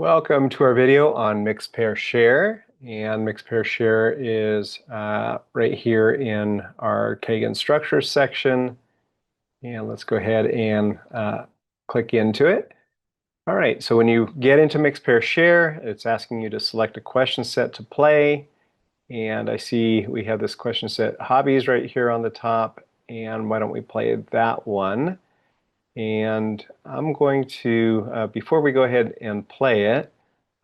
Welcome to our video on mix pair share, and mix pair share is right here in our Kagan structure section, and let's go ahead and click into it. All right, so when you get into mix pair share, it's asking you to select a question set to play, and I see we have this question set hobbies right here on the top, and why don't we play that one? And I'm going to, before we go ahead and play it,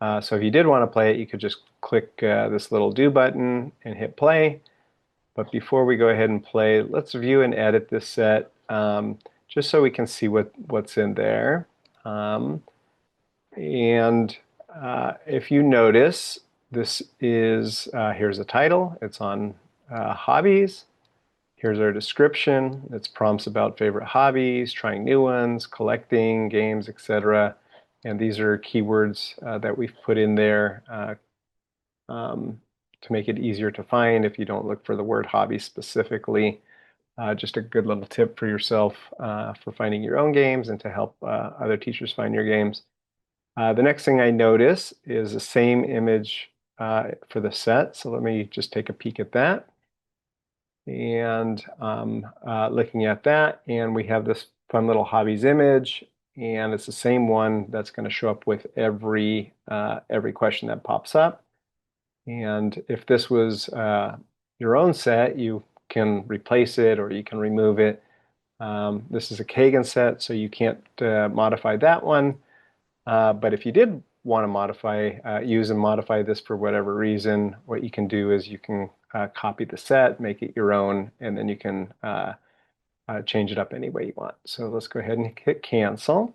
so if you did want to play it, you could just click this little do button and hit play. But before we go ahead and play, let's view and edit this set just so we can see what's in there. If you notice, this is, here's a title. It's on hobbies. Here's our description. It's prompts about favorite hobbies, trying new ones, collecting, games, etc. And these are keywords that we've put in there to make it easier to find if you don't look for the word hobby specifically. Just a good little tip for yourself for finding your own games and to help other teachers find your games. The next thing I notice is the same image for the set. So let me just take a peek at that. And looking at that, and we have this fun little hobbies image, and it's the same one that's going to show up with every question that pops up. And if this was your own set, you can replace it or you can remove it. This is a Kagan set, so you can't modify that one. But if you did want to use and modify this for whatever reason, what you can do is you can copy the set, make it your own, and then you can change it up any way you want. So let's go ahead and hit cancel.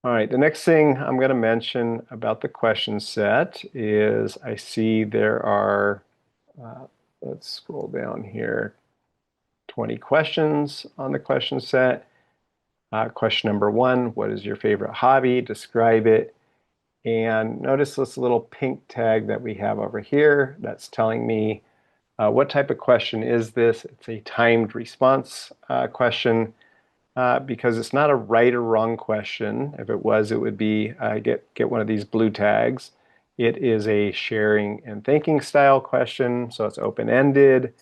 All right, the next thing I'm going to mention about the question set is I see there are, let's scroll down here, 20 questions on the question set. Question number 1, what is your favorite hobby? Describe it. And notice this little pink tag that we have over here that's telling me what type of question is this. It's a timed response question because it's not a right or wrong question. If it was, it would be get one of these blue tags. It is a sharing and thinking style question, so it's open-ended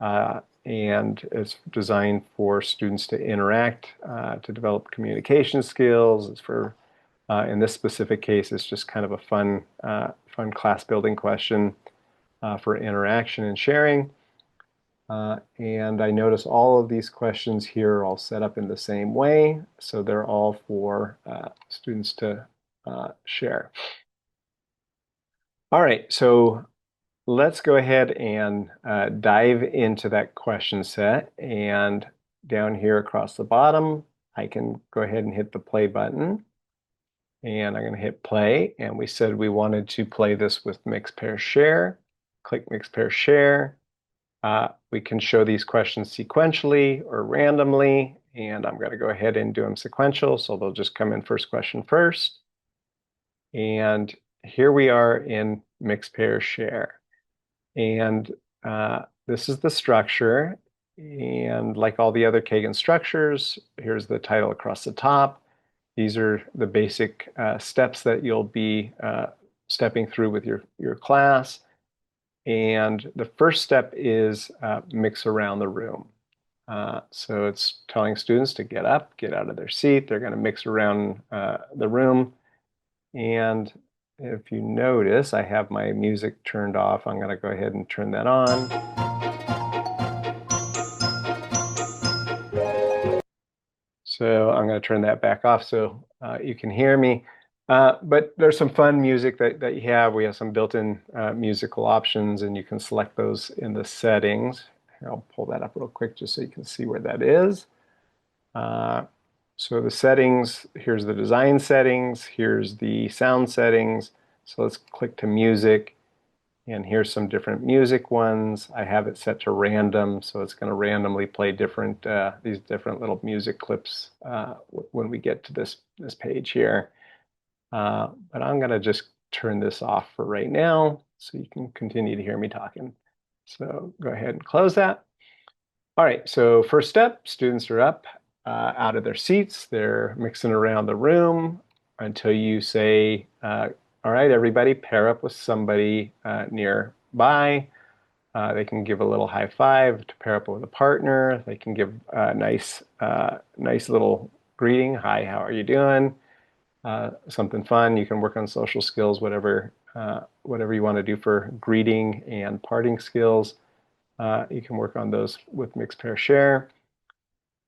and it's designed for students to interact, to develop communication skills. It's for in this specific case, it's just kind of a fun class building question for interaction and sharing. And I notice all of these questions here are all set up in the same way. So they're all for students to share. All right, so let's go ahead and dive into that question set. And down here across the bottom, I can go ahead and hit the play button. And I'm going to hit play, and we said we wanted to play this with mix pair share. Click mix pair share. We can show these questions sequentially or randomly, and I'm going to go ahead and do them sequential, so they'll just come in first question first. And here we are in mix pair share. And this is the structure, and like all the other Kagan structures, here's the title across the top. These are the basic steps that you'll be stepping through with your class. And the first step is mix around the room. So it's telling students to get up, get out of their seat. They're going to mix around the room. And if you notice, I have my music turned off. I'm going to go ahead and turn that on. So I'm going to turn that back off so you can hear me. But there's some fun music that you have. We have some built-in musical options, and you can select those in the settings. Here, I'll pull that up real quick just so you can see where that is. So the settings, here's the design settings, here's the sound settings. So let's click to music. And here's some different music ones. I have it set to random, so it's going to randomly play these different little music clips when we get to this page here. But I'm going to just turn this off for right now so you can continue to hear me talking. So go ahead and close that. All right, so first step, students are up out of their seats. They're mixing around the room. until you say, all right, everybody, pair up with somebody nearby. They can give a little high five to pair up with a partner. They can give a nice little greeting. Hi, how are you doing? Something fun. You can work on social skills, whatever you want to do for greeting and parting skills. You can work on those with mix, pair, share.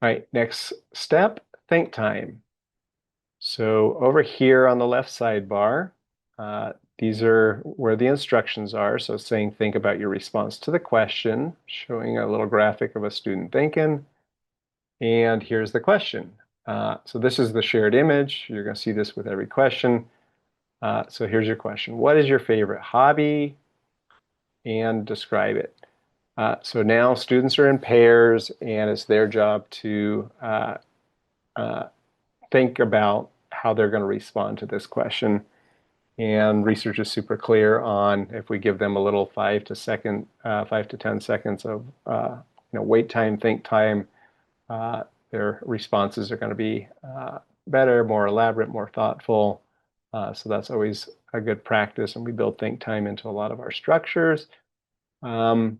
All right, next step, think time. So over here on the left sidebar, these are where the instructions are. So it's saying think about your response to the question, showing a little graphic of a student thinking. And here's the question. So this is the shared image. You're going to see this with every question. So here's your question. What is your favorite hobby? And describe it. So now students are in pairs, and it's their job to think about how they're going to respond to this question. And research is super clear on if we give them a little 5 to 10 seconds of wait time, think time, their responses are going to be better, more elaborate, more thoughtful. So that's always a good practice, and we build think time into a lot of our structures. And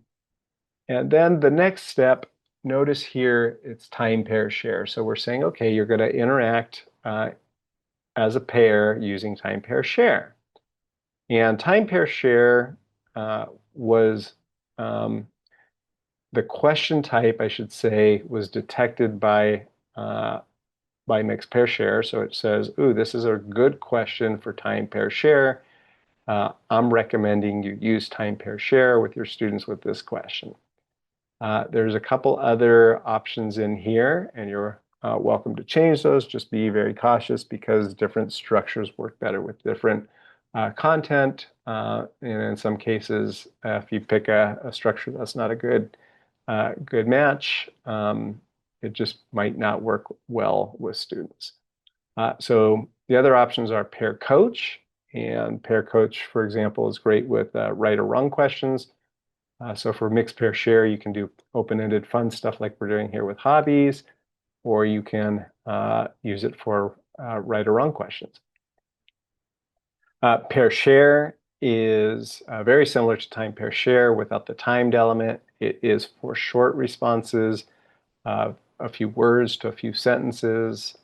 then the next step, notice here it's time pair share. So we're saying, okay, you're going to interact as a pair using time pair share. And time pair share was the question type, I should say, was detected by mix pair share. So it says, ooh, this is a good question for time pair share. I'm recommending you use time pair share with your students with this question. There's a couple other options in here, and you're welcome to change those. Just be very cautious because different structures work better with different content. And in some cases, if you pick a structure that's not a good match, it just might not work well with students. So the other options are pair coach. And pair coach, for example, is great with right or wrong questions. So for mix pair share, you can do open-ended fun stuff like we're doing here with hobbies, or you can use it for right or wrong questions. Pair share is very similar to time pair share without the timed element. It is for short responses, a few words to a few sentences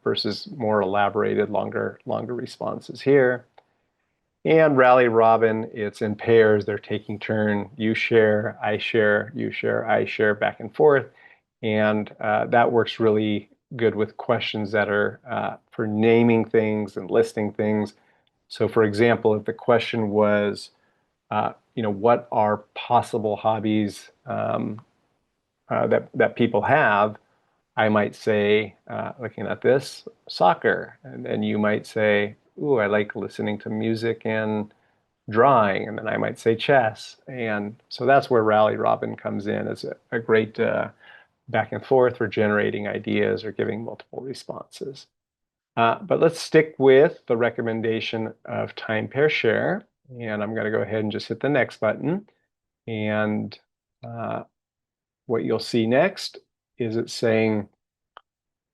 versus more elaborated, longer responses here. And rally robin, it's in pairs. They're taking turn. You share, I share, you share, I share, back and forth. And that works really good with questions that are for naming things and listing things. So for example, if the question was, what are possible hobbies that people have, I might say, looking at this, soccer. And then you might say, ooh, I like listening to music and drawing. And then I might say chess. And so that's where Rally Robin comes in as a great back and forth for generating ideas or giving multiple responses. But let's stick with the recommendation of time pair share. And I'm going to go ahead and just hit the next button. And what you'll see next is it's saying,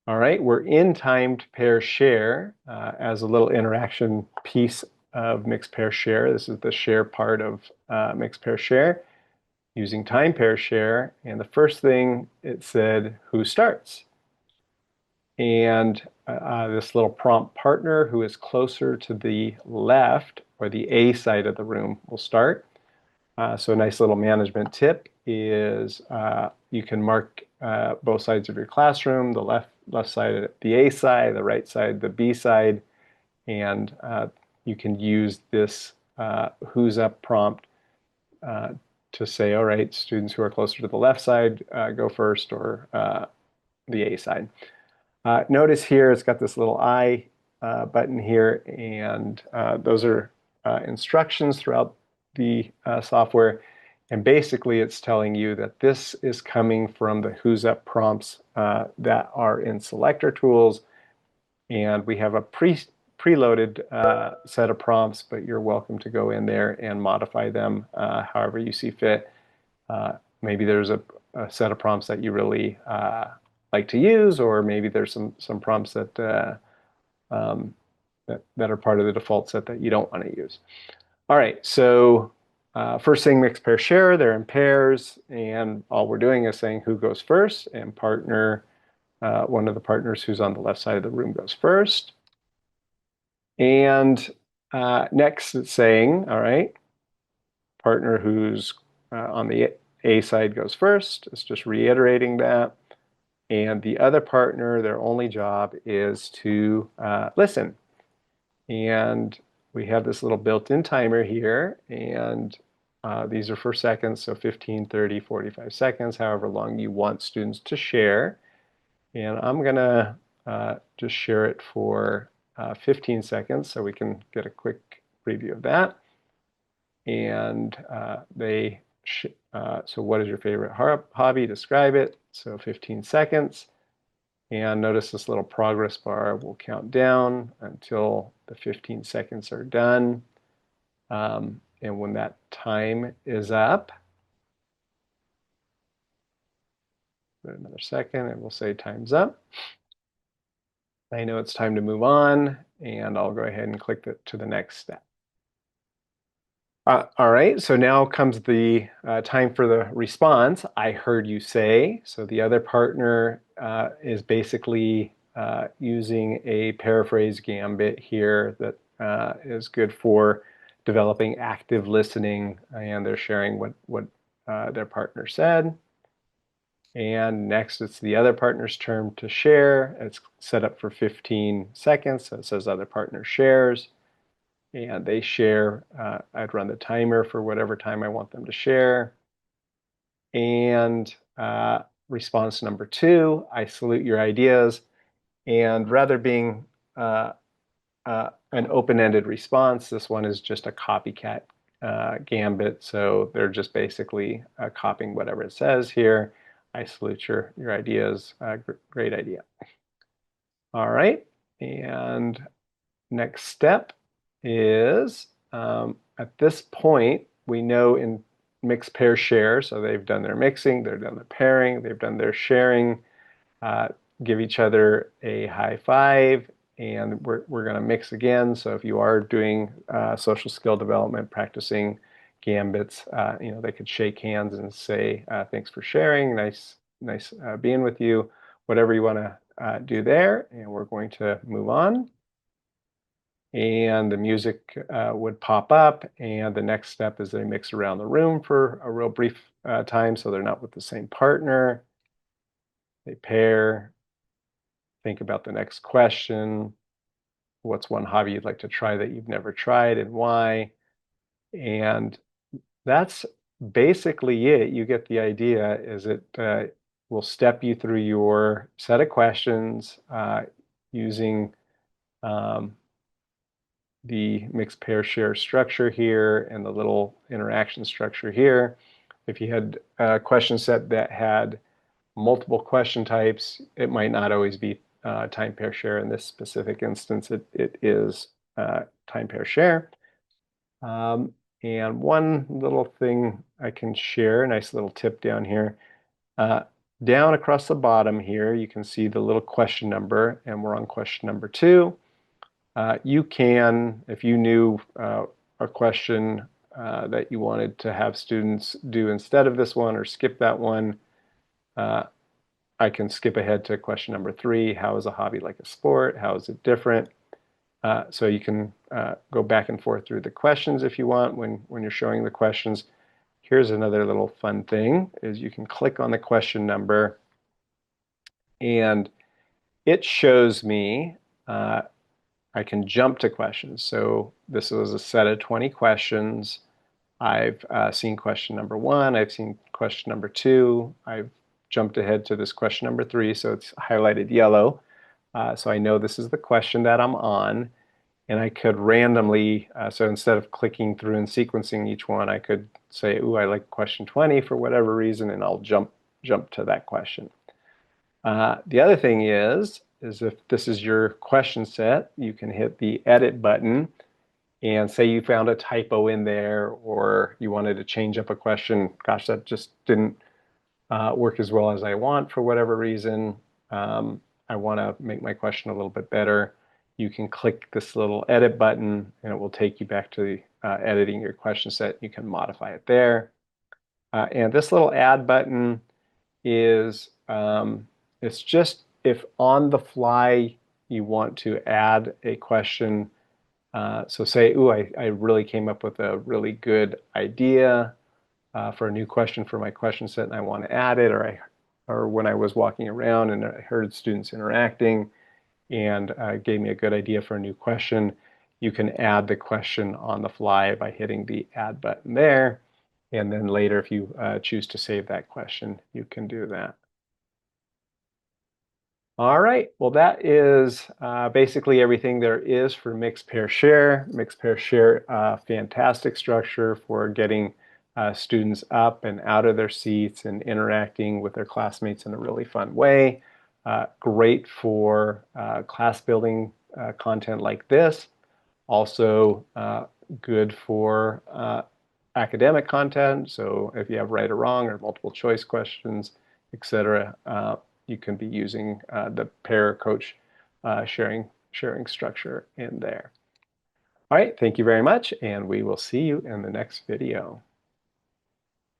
all right, we're in timed pair share as a little interaction piece of mix pair share. This is the share part of mix pair share using time pair share. And the first thing it said, who starts? And this little prompt partner who is closer to the left or the A side of the room will start. So a nice little management tip is you can mark both sides of your classroom, the left side the A side, the right side the B side, and you can use this who's up prompt to say, all right, students who are closer to the left side go first, or the A side. Notice here it's got this little I button here, and those are instructions throughout the software. And basically it's telling you that this is coming from the who's up prompts that are in selector tools. And we have a preloaded set of prompts, but you're welcome to go in there and modify them however you see fit. Maybe there's a set of prompts that you really like to use, or maybe there's some prompts that that are part of the default set that you don't want to use. All right, so first thing, mix, pair, share. They're in pairs, and all we're doing is saying who goes first, and partner, one of the partners who's on the left side of the room goes first. And next it's saying, all right, partner who's on the A side goes first. It's just reiterating that. And the other partner, their only job is to listen. And we have this little built-in timer here, and these are for seconds, so 15, 30, 45 seconds, however long you want students to share. And I'm going to just share it for 15 seconds so we can get a quick preview of that. And so what is your favorite hobby? Describe it. So 15 seconds. And notice this little progress bar will count down until the 15 seconds are done. And when that time is up, another second, and we'll say time's up. I know it's time to move on, and I'll go ahead and click to the next step. All right, so now comes the time for the response. I heard you say. So the other partner is basically using a paraphrase gambit here that is good for developing active listening, and they're sharing what their partner said. And next, it's the other partner's turn to share. It's set up for 15 seconds, so it says other partner shares. And they share. I'd run the timer for whatever time I want them to share. And response number 2, I salute your ideas. And rather being an open-ended response, this one is just a copycat gambit. So they're just basically copying whatever it says here. I salute your ideas. Great idea. All right. And next step is at this point, we know in mix, pair, share, so they've done their mixing, they've done the pairing, they've done their sharing, give each other a high five, and we're going to mix again. So if you are doing social skill development, practicing gambits, they could shake hands and say, thanks for sharing, nice being with you, whatever you want to do there, and we're going to move on. And the music would pop up, and the next step is they mix around the room for a real brief time, so they're not with the same partner. They pair, think about the next question. What's one hobby you'd like to try that you've never tried, and why? And that's basically it. You get the idea. Is it will step you through your set of questions using the mix, pair, share structure here and the little interaction structure here. If you had a question set that had multiple question types, it might not always be time, pair, share. In this specific instance, it is time, pair, share. And one little thing I can share, a nice little tip down here. Down across the bottom here, you can see the little question number, and we're on question number 2. You can, if you knew a question that you wanted to have students do instead of this one or skip that one, I can skip ahead to question number 3. How is a hobby like a sport? How is it different? So you can go back and forth through the questions if you want when you're showing the questions. Here's another little fun thing, is you can click on the question number, and it shows me I can jump to questions. So this was a set of 20 questions. I've seen question number 1. I've seen question number 2. I've jumped ahead to this question number 3, so it's highlighted yellow. So I know this is the question that I'm on, and I could randomly, so instead of clicking through and sequencing each one, I could say, ooh, I like question 20 for whatever reason, and I'll jump to that question. The other thing is if this is your question set, you can hit the edit button and say you found a typo in there, or you wanted to change up a question. Gosh, that just didn't work as well as I want for whatever reason. I want to make my question a little bit better. you can click this little edit button and it will take you back to editing your question set. You can modify it there. And this little add button is it's just if on the fly you want to add a question. So say, ooh, I really came up with a really good idea for a new question for my question set and I want to add it, or when I was walking around and I heard students interacting and gave me a good idea for a new question, you can add the question on the fly by hitting the add button there. And then later, if you choose to save that question, you can do that. All right, well, that is basically everything there is for mix, pair, share. Mix, pair, share, fantastic structure for getting students up and out of their seats and interacting with their classmates in a really fun way. Great for class building content like this. Also good for academic content. So if you have right or wrong or multiple choice questions, etc., you can be using the pair coach sharing structure in there. All right, thank you very much, and we will see you in the next video.